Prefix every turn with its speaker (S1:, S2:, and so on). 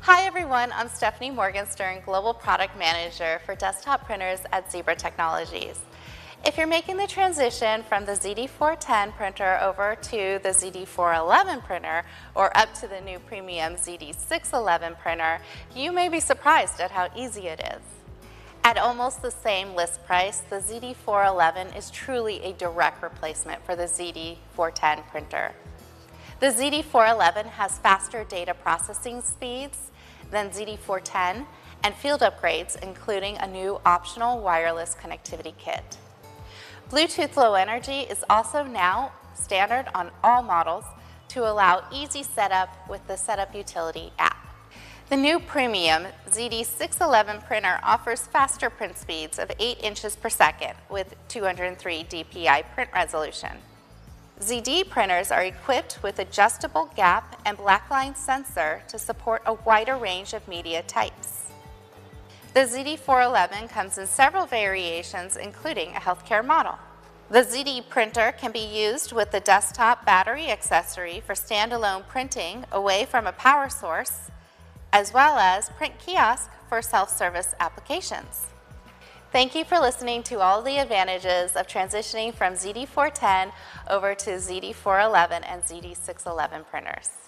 S1: Hi everyone, I'm Stephanie Morgenstern, Global Product Manager for Desktop Printers at Zebra Technologies. If you're making the transition from the ZD410 printer over to the ZD411 printer or up to the new premium ZD611 printer, you may be surprised at how easy it is. At almost the same list price, the ZD411 is truly a direct replacement for the ZD410 printer. The ZD411 has faster data processing speeds than ZD410 and field upgrades, including a new optional wireless connectivity kit. Bluetooth Low Energy is also now standard on all models to allow easy setup with the Setup Utility app. The new premium ZD611 printer offers faster print speeds of 8 inches per second with 203 dpi print resolution. ZD printers are equipped with adjustable gap and blackline sensor to support a wider range of media types. The ZD411 comes in several variations, including a healthcare model. The ZD printer can be used with the desktop battery accessory for standalone printing away from a power source, as well as print kiosk for self-service applications. Thank you for listening to all the advantages of transitioning from ZD410 over to ZD411 and ZD611 printers.